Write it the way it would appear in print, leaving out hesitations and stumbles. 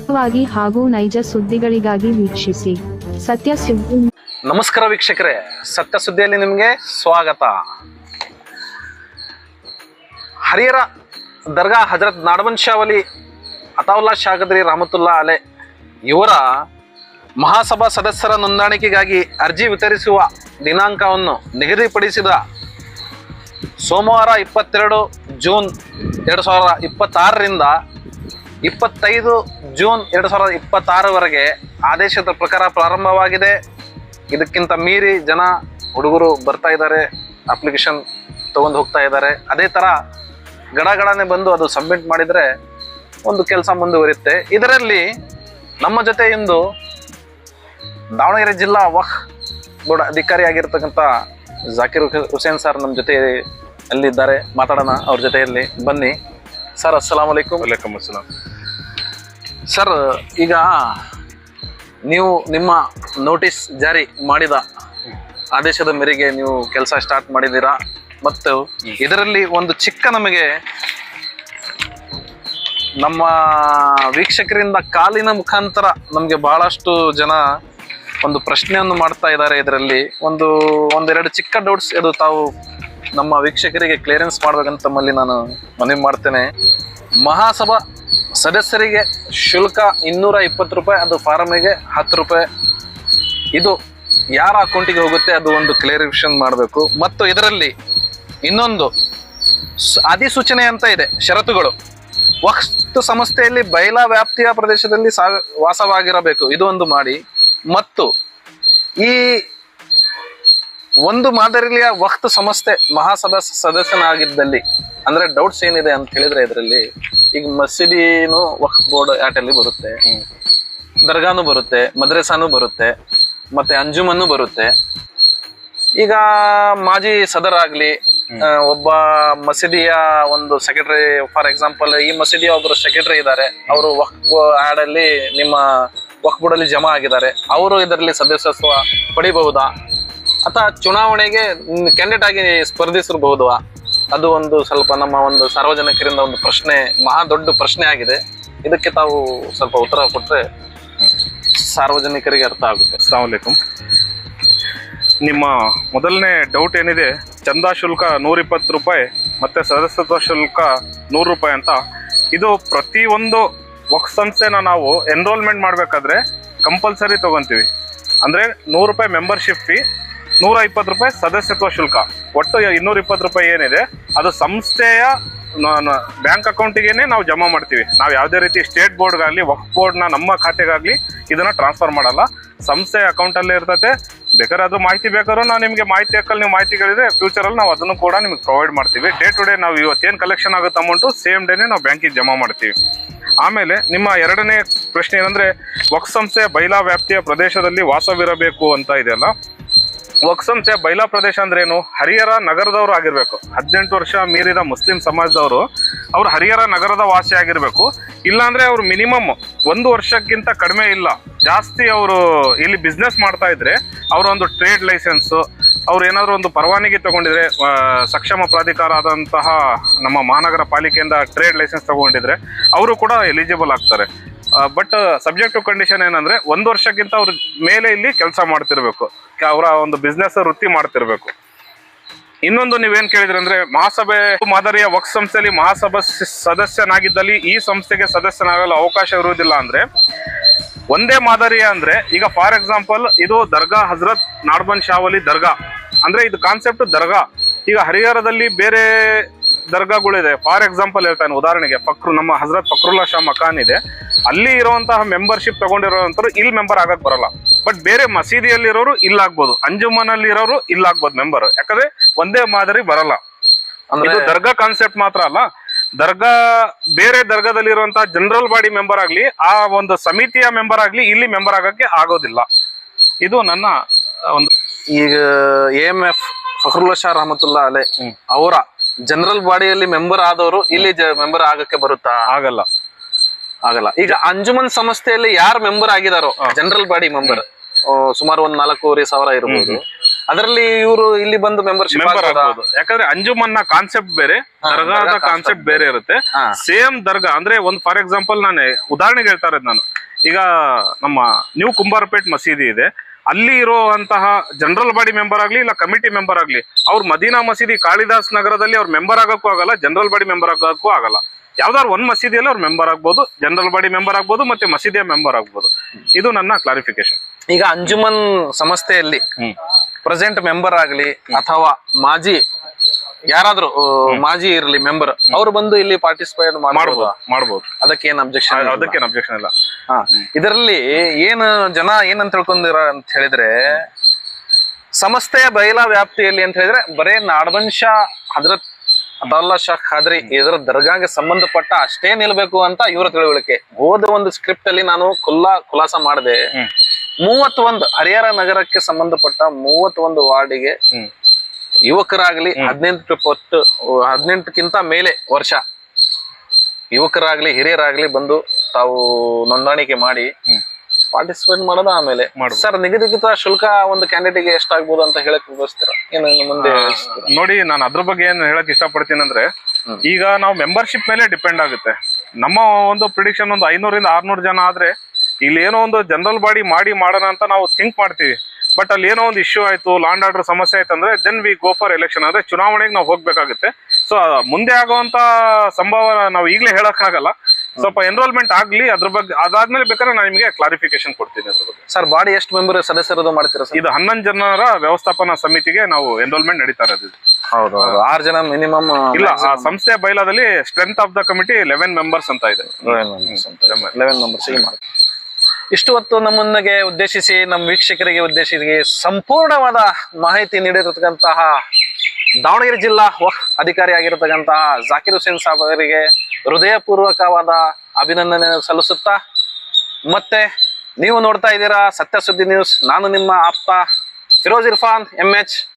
ನಿಖರವಾಗಿ ಹಾಗೂ ನೈಜ ಸುದ್ದಿಗಳಿಗಾಗಿ ವೀಕ್ಷಿಸಿ ಸತ್ಯ ಸುದ್ದಿ. ನಮಸ್ಕಾರ ವೀಕ್ಷಕರೇ, ಸತ್ಯ ಸುದ್ದಿಯಲ್ಲಿ ನಿಮಗೆ ಸ್ವಾಗತ. ಹರಿಹರ ದರ್ಗಾ ಹಜರತ್ ನಾಡಬಂದ್ ಶಾ ವಲಿ ಅತಾವುಲ್ಲಾ ಶಾ ಗದ್ರಿ ರಹಮತುಲ್ಲಾ ಅಲೆ ಇವರ ಮಹಾಸಭಾ ಸದಸ್ಯರ ನೋಂದಣಿಕೆಗಾಗಿ ಅರ್ಜಿ ವಿತರಿಸುವ ದಿನಾಂಕವನ್ನು ನಿಗದಿಪಡಿಸಿದ ಸೋಮವಾರ 22 ಜೂನ್ 2026ರಿಂದ 25 ಜೂನ್ 2026ವರೆಗೆ ಆದೇಶದ ಪ್ರಕಾರ ಪ್ರಾರಂಭವಾಗಿದೆ. ಇದಕ್ಕಿಂತ ಮೀರಿ ಜನ ಹುಡುಗರು ಬರ್ತಾ ಇದ್ದಾರೆ, ಅಪ್ಲಿಕೇಶನ್ ತಗೊಂಡು ಹೋಗ್ತಾ ಇದ್ದಾರೆ. ಅದೇ ಥರ ಗಡಗಡನೆ ಬಂದು ಅದು ಸಬ್ಮಿಟ್ ಮಾಡಿದರೆ ಒಂದು ಕೆಲಸ ಮುಂದುವರಿಯುತ್ತೆ. ಇದರಲ್ಲಿ ನಮ್ಮ ಜೊತೆ ಇಂದು ದಾವಣಗೆರೆ ಜಿಲ್ಲಾ ವಕ್ಫ್ ಬೋರ್ಡ್ ಅಧಿಕಾರಿಯಾಗಿರ್ತಕ್ಕಂಥ ಜಾಕಿರ್ ಹುಸೇನ್ ಸರ್ ನಮ್ಮ ಜೊತೆ ಅಲ್ಲಿದ್ದಾರೆ. ಮಾತಾಡೋಣ ಅವ್ರ ಜೊತೆಯಲ್ಲಿ, ಬನ್ನಿ ಸರ್. ಅಸ್ಸಲಾಂ ವಲೈಕುಮ್. ವಲೈಕುಮ್ ಅಸ್ಸಲಾಂ. ಸರ್, ಈಗ ನೀವು ನಿಮ್ಮ ನೋಟಿಸ್ ಜಾರಿ ಮಾಡಿದ ಆದೇಶದ ಮೇರೆಗೆ ನೀವು ಕೆಲಸ ಸ್ಟಾರ್ಟ್ ಮಾಡಿದ್ದೀರಾ, ಮತ್ತು ಇದರಲ್ಲಿ ಒಂದು ಚಿಕ್ಕ ನಮಗೆ ನಮ್ಮ ವೀಕ್ಷಕರಿಂದ ಕಾಲಿನ ಮುಖಾಂತರ ನಮಗೆ ಬಹಳಷ್ಟು ಜನ ಒಂದು ಪ್ರಶ್ನೆಯನ್ನು ಮಾಡ್ತಾ ಇದ್ದಾರೆ. ಇದರಲ್ಲಿ ಒಂದೆರಡು ಚಿಕ್ಕ ಡೌಟ್ಸ್ ಇದು ತಾವು ನಮ್ಮ ವೀಕ್ಷಕರಿಗೆ ಕ್ಲಿಯರೆನ್ಸ್ ಮಾಡ್ಬೇಕಂತ ತಮ್ಮಲ್ಲಿ ನಾನು ಮನವಿ ಮಾಡ್ತೇನೆ. ಮಹಾಸಭಾ ಸದಸ್ಯರಿಗೆ ಶುಲ್ಕ 220 ರೂಪಾಯಿ, ಅದು ಫಾರಮಿಗೆ 10 ರೂಪಾಯಿ. ಇದು ಯಾರ ಅಕೌಂಟಿಗೆ ಹೋಗುತ್ತೆ ಅದು ಒಂದು ಕ್ಲಿಯರಿಫಿಕೇಶನ್ ಮಾಡಬೇಕು. ಮತ್ತು ಇದರಲ್ಲಿ ಇನ್ನೊಂದು ಅಧಿಸೂಚನೆ ಅಂತ ಇದೆ, ಷರತ್ತುಗಳು. ವಕ್ಫ್ ಸಂಸ್ಥೆಯಲ್ಲಿ ಬಯಲಾ ವ್ಯಾಪ್ತಿಯ ಪ್ರದೇಶದಲ್ಲಿ ವಾಸವಾಗಿರಬೇಕು, ಇದು ಒಂದು ಮಾಡಿ. ಮತ್ತು ಈ ಒಂದು ಮಾದರಿಯ ವಕ್ಫ್ ಸಂಸ್ಥೆ ಮಹಾಸಭಾ ಸದಸ್ಯನಾಗಿದ್ದಲ್ಲಿ ಅಂದ್ರೆ ಡೌಟ್ಸ್ ಏನಿದೆ ಅಂತ ಹೇಳಿದ್ರೆ, ಇದರಲ್ಲಿ ಈಗ ಮಸೀದಿನೂ ವಕ್ಫ್ ಬೋರ್ಡ್ ಆಟಲ್ಲಿ ಬರುತ್ತೆ, ದರ್ಗಾನು ಬರುತ್ತೆ, ಮದ್ರಸಾನು ಬರುತ್ತೆ, ಮತ್ತೆ ಅಂಜುಮನ್ನು ಬರುತ್ತೆ. ಈಗ ಮಾಜಿ ಸದರ್ ಆಗ್ಲಿ, ಒಬ್ಬ ಮಸೀದಿಯ ಒಂದು ಸೆಕ್ರೆಟರಿ, ಫಾರ್ ಎಕ್ಸಾಂಪಲ್ ಈ ಮಸೀದಿಯ ಒಬ್ಬರು ಸೆಕ್ರೆಟರಿ ಇದ್ದಾರೆ, ಅವರು ವಕ್ಫ್ ಆಡ್ ಅಲ್ಲಿ ನಿಮ್ಮ ವಕ್ಫ್ ಬೋರ್ಡ್ ಅಲ್ಲಿ ಜಮಾ ಆಗಿದ್ದಾರೆ, ಅವರು ಇದರಲ್ಲಿ ಸದಸ್ಯತ್ವ ಪಡಿಬಹುದಾ, ಅಥವಾ ಚುನಾವಣೆಗೆ ಕ್ಯಾಂಡಿಡೇಟ್ ಆಗಿ ಸ್ಪರ್ಧಿಸಿರಬಹುದಾ? ಅದು ಒಂದು ಸ್ವಲ್ಪ ನಮ್ಮ ಒಂದು ಸಾರ್ವಜನಿಕರಿಂದ ಒಂದು ಪ್ರಶ್ನೆ, ಮಹಾ ದೊಡ್ಡ ಪ್ರಶ್ನೆ ಆಗಿದೆ. ಇದಕ್ಕೆ ತಾವು ಸ್ವಲ್ಪ ಉತ್ತರ ಕೊಟ್ಟರೆ ಸಾರ್ವಜನಿಕರಿಗೆ ಅರ್ಥ ಆಗುತ್ತೆ. ಅಸ್ಸಲಾಂ ವಲೈಕುಮ್. ನಿಮ್ಮ ಮೊದಲನೇ ಡೌಟ್ ಏನಿದೆ, ಚಂದಾ ಶುಲ್ಕ 120 ರೂಪಾಯಿ ಮತ್ತು ಸದಸ್ಯತ್ವ ಶುಲ್ಕ 100 ರೂಪಾಯಿ ಅಂತ. ಇದು ಪ್ರತಿಯೊಂದು ವಕ್ಫ್ ಸಂಸ್ಥೆನ ನಾವು ಎನ್ರೋಲ್ಮೆಂಟ್ ಮಾಡಬೇಕಾದ್ರೆ ಕಂಪಲ್ಸರಿ ತೊಗೊತೀವಿ. ಅಂದರೆ 100 ರೂಪಾಯಿ ಮೆಂಬರ್ಶಿಪ್ ಫೀ, 120 ರೂಪಾಯಿ ಸದಸ್ಯತ್ವ ಶುಲ್ಕ, ಒಟ್ಟು 220 ರೂಪಾಯಿ ಏನಿದೆ ಅದು ಸಂಸ್ಥೆಯ ಬ್ಯಾಂಕ್ ಅಕೌಂಟಿಗೇನೆ ನಾವು ಜಮಾ ಮಾಡ್ತೀವಿ. ನಾವು ಯಾವುದೇ ರೀತಿ ಸ್ಟೇಟ್ ಬೋರ್ಡ್ಗಾಗಲಿ ವಕ್ಫ್ ಬೋರ್ಡ್ನ ನಮ್ಮ ಖಾತೆಗಾಗಲಿ ಇದನ್ನು ಟ್ರಾನ್ಸ್ಫರ್ ಮಾಡಲ್ಲ, ಸಂಸ್ಥೆ ಅಕೌಂಟಲ್ಲೇ ಇರ್ತೈತೆ. ಬೇಕಾದ್ರೆ ಅದು ಮಾಹಿತಿ ಬೇಕಾದ್ರೂ ನಾವು ನಿಮಗೆ ಮಾಹಿತಿ ಹಾಕಲ್ಲಿ ನೀವು ಮಾಹಿತಿ ಕೇಳಿದ್ರೆ ಫ್ಯೂಚರಲ್ಲಿ ನಾವು ಅದನ್ನು ಕೂಡ ನಿಮಗೆ ಪ್ರೊವೈಡ್ ಮಾಡ್ತೀವಿ. ಡೇ ಟು ಡೇ ನಾವು ಇವತ್ತೇನು ಕಲೆಕ್ಷನ್ ಆಗುತ್ತೆ ಅಮೌಂಟು ಸೇಮ್ ಡೇನೇ ನಾವು ಬ್ಯಾಂಕಿಗೆ ಜಮಾ ಮಾಡ್ತೀವಿ. ಆಮೇಲೆ ನಿಮ್ಮ ಎರಡನೇ ಪ್ರಶ್ನೆ ಏನಂದರೆ, ವಕ್ಫ್ ಸಂಸ್ಥೆಯ ಬಯಲಾ ವ್ಯಾಪ್ತಿಯ ಪ್ರದೇಶದಲ್ಲಿ ವಾಸವಿರಬೇಕು ಅಂತ ಇದೆಯಲ್ಲ. ವಕ್ಫ್ ಸಂಸ್ಥೆ ಬಯಲಾ ಪ್ರದೇಶ ಅಂದ್ರೆ ಏನು? ಹರಿಹರ ನಗರದವರು ಆಗಿರ್ಬೇಕು. 18 ವರ್ಷ ಮೀರಿದ ಮುಸ್ಲಿಂ ಸಮಾಜದವರು ಅವ್ರು ಹರಿಹರ ನಗರದ ವಾಸಿ ಆಗಿರ್ಬೇಕು. ಇಲ್ಲಾಂದ್ರೆ ಅವ್ರು ಮಿನಿಮಮ್ 1 ವರ್ಷಕ್ಕಿಂತ ಕಡಿಮೆ ಇಲ್ಲ, ಜಾಸ್ತಿ ಅವರು ಇಲ್ಲಿ ಬಿಸ್ನೆಸ್ ಮಾಡ್ತಾ ಇದ್ರೆ ಅವರ ಒಂದು ಟ್ರೇಡ್ ಲೈಸೆನ್ಸು, ಅವ್ರು ಏನಾದರೂ ಒಂದು ಪರವಾನಗಿ ತಗೊಂಡಿದ್ರೆ, ಸಕ್ಷಮ ಪ್ರಾಧಿಕಾರ ಆದಂತಹ ನಮ್ಮ ಮಹಾನಗರ ಪಾಲಿಕೆಯಿಂದ ಟ್ರೇಡ್ ಲೈಸೆನ್ಸ್ ತಗೊಂಡಿದ್ರೆ ಅವರು ಕೂಡ ಎಲಿಜಿಬಲ್ ಆಗ್ತಾರೆ. ಬಟ್ ಸಬ್ಜೆಕ್ಟ್ ಟು ಕಂಡೀಷನ್ ಏನಂದ್ರೆ 1 ವರ್ಷಕ್ಕಿಂತ ಅವ್ರ ಮೇಲೆ ಇಲ್ಲಿ ಕೆಲಸ ಮಾಡ್ತಿರ್ಬೇಕು, ಅವರ ಒಂದು ಬಿಸ್ನೆಸ್ ವೃತ್ತಿ ಮಾಡ್ತಿರ್ಬೇಕು. ಇನ್ನೊಂದು ನೀವೇನ್ ಕೇಳಿದ್ರಿ ಅಂದ್ರೆ, ಮಹಾಸಭೆ ಮಾದರಿಯ ವಕ್ಫ್ ಸಂಸ್ಥೆಯಲ್ಲಿ ಮಹಾಸಭಾ ಸದಸ್ಯನಾಗಿದ್ದಲ್ಲಿ ಈ ಸಂಸ್ಥೆಗೆ ಸದಸ್ಯನಾಗಲು ಅವಕಾಶ ಇರುವುದಿಲ್ಲ ಅಂದ್ರೆ, ಒಂದೇ ಮಾದರಿಯ ಅಂದ್ರೆ ಈಗ ಫಾರ್ ಎಕ್ಸಾಂಪಲ್ ಇದು ದರ್ಗಾ ಹಜರತ್ ನಾಡಬಂದ್ ಶಾ ವಲಿ ದರ್ಗಾ ಅಂದ್ರೆ ಇದು ಕಾನ್ಸೆಪ್ಟ್ ದರ್ಗಾ. ಈಗ ಹರಿಹರದಲ್ಲಿ ಬೇರೆ ದರ್ಗಾಗಳಿದೆ. ಫಾರ್ ಎಕ್ಸಾಂಪಲ್ ಹೇಳ್ತಾನೆ, ಉದಾಹರಣೆಗೆ ನಮ್ಮ ಹಜರತ್ ಫಕ್ರುಲ್ಲಾ ಶಾ ಮಕಾನ್ ಇದೆ, ಅಲ್ಲಿ ಇರುವಂತಹ ಮೆಂಬರ್ಶಿಪ್ ತಗೊಂಡಿರೋಂಥವ್ರು ಇಲ್ಲಿ ಮೆಂಬರ್ ಆಗಕ್ ಬರಲ್ಲ. ಬಟ್ ಬೇರೆ ಮಸೀದಿಯಲ್ಲಿರೋರು ಇಲ್ಲಾಗ್ಬೋದು, ಅಂಜುಮನಲ್ಲಿ ಇರೋರು ಇಲ್ಲಾಗ್ಬೋದು ಮೆಂಬರ್, ಯಾಕಂದ್ರೆ ಒಂದೇ ಮಾದರಿ ಬರಲ್ಲ. ಇದು ದರ್ಗಾ ಕಾನ್ಸೆಪ್ಟ್ ಮಾತ್ರ ಅಲ್ಲ, ದರ್ಗಾ ಬೇರೆ ದರ್ಗಾದಲ್ಲಿರುವಂತಹ ಜನರಲ್ ಬಾಡಿ ಮೆಂಬರ್ ಆಗ್ಲಿ, ಆ ಒಂದು ಸಮಿತಿಯ ಮೆಂಬರ್ ಆಗ್ಲಿ ಇಲ್ಲಿ ಮೆಂಬರ್ ಆಗಕ್ಕೆ ಆಗೋದಿಲ್ಲ. ಇದು ನನ್ನ ಒಂದು. ಈಗ AMF ಫಕ್ರುಲ್ಲಾ ಶಾ ರಹಮತುಲ್ಲಾ ಅಲೆ ಅವರ ಜನರಲ್ ಬಾಡಿಯಲ್ಲಿ ಮೆಂಬರ್ ಆದವರು ಇಲ್ಲಿ ಮೆಂಬರ್ ಆಗಕ್ಕೆ ಬರುತ್ತಾ? ಆಗಲ್ಲ. ಈಗ ಅಂಜುಮನ್ ಸಂಸ್ಥೆಯಲ್ಲಿ ಯಾರು ಮೆಂಬರ್ ಆಗಿದಾರೋ ಜನರಲ್ ಬಾಡಿ ಮೆಂಬರ್, ಸುಮಾರು 4,500 ಇರಬಹುದು, ಅದರಲ್ಲಿ ಇವರು ಇಲ್ಲಿ ಬಂದು ಮೆಂಬರ್ಶಿಪ್ ಮೆಂಬರ್ ಆಗ್ಬೋದು. ಯಾಕಂದ್ರೆ ಅಂಜುಮನ್ನ ಕಾನ್ಸೆಪ್ಟ್ ಬೇರೆ, ದರ್ಗಾದ ಕಾನ್ಸೆಪ್ಟ್ ಬೇರೆ ಇರುತ್ತೆ. ಸೇಮ್ ದರ್ಗಾ ಅಂದ್ರೆ ಒಂದು ಫಾರ್ ಎಕ್ಸಾಂಪಲ್ ನಾನು ಉದಾಹರಣೆಗೆ ಹೇಳ್ತಾ ಇರೋದು, ನಾನು ಈಗ ನಮ್ಮ ನ್ಯೂ ಕುಂಬಾರಪೇಟ್ ಮಸೀದಿ ಇದೆ, ಅಲ್ಲಿ ಇರುವಂತಹ ಜನರಲ್ ಬಾಡಿ ಮೆಂಬರ್ ಆಗ್ಲಿ ಇಲ್ಲ ಕಮಿಟಿ ಮೆಂಬರ್ ಆಗ್ಲಿ, ಅವ್ರು ಮದೀನಾ ಮಸೀದಿ ಕಾಳಿದಾಸ್ ನಗರದಲ್ಲಿ ಅವ್ರು ಮೆಂಬರ್ ಆಗಕ್ಕೂ ಆಗಲ್ಲ, ಜನರಲ್ ಬಾಡಿ ಮೆಂಬರ್ ಆಗಕ್ಕೂ ಆಗಲ್ಲ. ಯಾವ್ದಾದ್ರು ಒಂದ್ ಮಸೀದಿಯಲ್ಲಿ ಅವ್ರು ಮೆಂಬರ್ ಆಗ್ಬೋದು, ಜನರಲ್ ಬಾಡಿ ಮೆಂಬರ್ ಆಗ್ಬೋದು, ಮತ್ತೆ ಮಸೀದಿಯ ಮೆಂಬರ್ ಆಗ್ಬೋದು. ಇದು ನನ್ನ ಕ್ಲಾರಿಫಿಕೇಶನ್. ಈಗ ಅಂಜುಮನ್ ಸಂಸ್ಥೆಯಲ್ಲಿ ಪ್ರೆಸೆಂಟ್ ಮೆಂಬರ್ ಆಗ್ಲಿ ಅಥವಾ ಮಾಜಿ ಯಾರಾದ್ರೂ ಮಾಜಿ ಇರ್ಲಿ ಮೆಂಬರ್, ಅವ್ರು ಬಂದು ಇಲ್ಲಿ ಪಾರ್ಟಿಸಿಪೇಟ್ ಮಾಡ್ಬೋದು. ಅದಕ್ಕೇನ್ ಅಬ್ಜೆಕ್ಷನ್? ಅದಕ್ಕೇನು ಅಬ್ಜೆಕ್ಷನ್ ಇಲ್ಲ. ಇದರಲ್ಲಿ ಏನು ಜನ ಏನಂತ ತಿಳ್ಕೊಂಡಿರ ಅಂತ ಹೇಳಿದ್ರೆ, ಸಂಸ್ಥೆಯ ಬಯಲಾ ವ್ಯಾಪ್ತಿಯಲ್ಲಿ ಅಂತ ಹೇಳಿದ್ರೆ ಬರೇ ನಾಡವಂಶ ಹಜರತ್ ಅತಾಲ್ಲಾ ಶಾ ಖಾದ್ರಿ ಇದರ ದರ್ಗಾಗೆ ಸಂಬಂಧಪಟ್ಟ ಅಷ್ಟೇ ನಿಲ್ಬೇಕು ಅಂತ ಇವರ ತಿಳುವಳಿಕೆ. ಹೋದ ಒಂದು ಸ್ಕ್ರಿಪ್ಟ್ ಅಲ್ಲಿ ನಾನು ಖುಲಾಸ ಮಾಡಿದೆ, 31 ಹರಿಹರ ನಗರಕ್ಕೆ ಸಂಬಂಧಪಟ್ಟ 31 ವಾರ್ಡಿಗೆ ಯುವಕರಾಗ್ಲಿ 18ಕ್ಕಿಂತ ಮೇಲೆ ವರ್ಷ ಯುವಕರಾಗ್ಲಿ ಹಿರಿಯರಾಗ್ಲಿ ಬಂದು ತಾವು ನೋಂದಣಿಕೆ ಮಾಡಿ ಪಾರ್ಟಿಸಿಪೇಟ್ ಮಾಡೋದು. ಆಮೇಲೆ ಸರ್, ನಿಗದಿತ ಶುಲ್ಕ ಒಂದು ಕ್ಯಾಂಡಿಡೇಟ್ಗೆ ಎಷ್ಟಾಗ್ಬೋದು ಅಂತ ಹೇಳಕ್ ಬಯಸ್ತೀರಾ? ಏನು ಮುಂದೆ ನೋಡಿ, ನಾನು ಅದ್ರ ಬಗ್ಗೆ ಏನ್ ಹೇಳಕ್ ಇಷ್ಟಪಡ್ತೀನಿ ಅಂದ್ರೆ, ಈಗ ನಾವು ಮೆಂಬರ್ಶಿಪ್ ಮೇಲೆ ಡಿಪೆಂಡ್ ಆಗುತ್ತೆ. ನಮ್ಮ ಒಂದು ಪ್ರಿಡಿಕ್ಷನ್ ಒಂದು 500 ಇಂದ 600 ಜನ ಆದ್ರೆ ಇಲ್ಲಿ ಏನೋ ಒಂದು ಜನರಲ್ ಬಾಡಿ ಮಾಡೋಣ ಅಂತ ನಾವು ಥಿಂಕ್ ಮಾಡ್ತೀವಿ. ಬಟ್ ಅಲ್ಲಿ ಏನೋ ಒಂದು ಇಶ್ಯೂ ಆಯ್ತು, ಲಾಂಡ್ ಆರ್ಡರ್ ಸಮಸ್ಯೆ ಆಯ್ತು ಅಂದ್ರೆ then we go for election, ಅಂದ್ರೆ ಚುನಾವಣೆಗೆ ನಾವು ಹೋಗ್ಬೇಕಾಗುತ್ತೆ. ಸೊ ಮುಂದೆ ಆಗುವಂತ ಸಂಭವ ನಾವು ಈಗಲೇ ಹೇಳಕ್ಕಾಗಲ್ಲ. ಸ್ವಲ್ಪ ಎನ್ರೋಲ್ಮೆಂಟ್ ಆಗ್ಲಿ, ಅದ್ರ ಬಗ್ಗೆ ಅದಾದ್ಮೇಲೆ ಬೇಕಾದ್ರೆ ನಾನು ನಿಮಗೆ ಕ್ಲಾರಿಫಿಕೇಶನ್ ಕೊಡ್ತೀನಿ ಅದ್ರ ಬಗ್ಗೆ. ಸರ್, ಬಾಡಿ ಎಷ್ಟು ಮೆಂಬರ್ ಸದಸ್ಯರದು ಮಾಡ್ತೀರಾ ಸರ್? ಇದು 11 ಜನರ ವ್ಯವಸ್ಥಾಪನಾ ಸಮಿತಿಗೆ ನಾವು ಎನ್ರೋಲ್ಮೆಂಟ್ ನಡೀತಾ ಇರೋದು. ಹೌದು, 6 ಜನ ಮಿನಿಮಮ್. ಇಲ್ಲ, ಆ ಸಂಸ್ಥೆಯ ಬೈಲಾದಲ್ಲಿ strength of the committee 11 members ಅಂತ ಇದೆ. 11 ಮೆಂಬರ್ಸ್ ಮಾಡಿ. ಇಷ್ಟು ಹೊತ್ತು ನಮ್ಮನ್ನಿಗೆ ಉದ್ದೇಶಿಸಿ, ನಮ್ಮ ವೀಕ್ಷಕರಿಗೆ ಉದ್ದೇಶಿಸಿ ಸಂಪೂರ್ಣವಾದ ಮಾಹಿತಿ ನೀಡಿರತಕ್ಕಂತಹ ದಾವಣಗೆರೆ ಜಿಲ್ಲಾ ವಕ್ಫ್ ಅಧಿಕಾರಿ ಆಗಿರತಕ್ಕಂತಹ ಜಾಕಿರ್ ಹುಸೇನ್ ಸಾಬ್ ಅವರಿಗೆ ಹೃದಯಪೂರ್ವಕವಾದ ಅಭಿನಂದನೆ ಸಲ್ಲಿಸುತ್ತಾ, ಮತ್ತೆ ನೀವು ನೋಡ್ತಾ ಇದ್ದೀರಾ ಸತ್ಯ ಸುದ್ದಿ ನ್ಯೂಸ್. ನಾನು ನಿಮ್ಮ ಆಪ್ತ ಫಿರೋಜ್ ಇರ್ಫಾನ್ MH.